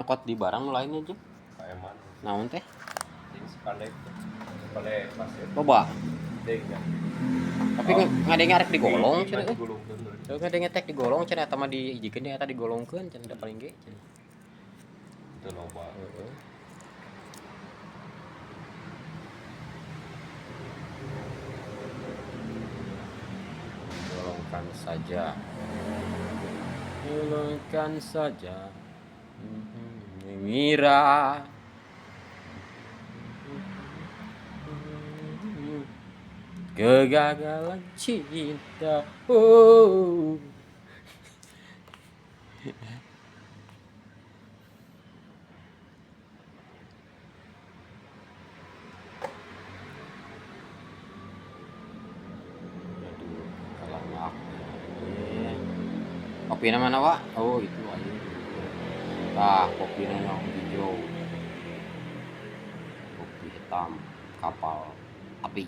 ngangkot di barang nu lainnya aja. Kayak mana? Naon teh? Ini sepandai pasir. Loba. Deng ya. Tapi ngadenge arek digolong cenah euy. Digolongkeun. Teu ngadenge tek digolong cenah eta mah dihijikeun nya eta digolongkeun cenah da paling ge cenah. Teu loba. Heeh. Golongkan saja. Golongkan saja. Mira. Kegagalan cinta. Oh. Aduh, kopi mana Wak? Oh itu aja. Tah kopi yang hijau. Kopi hitam kapal api.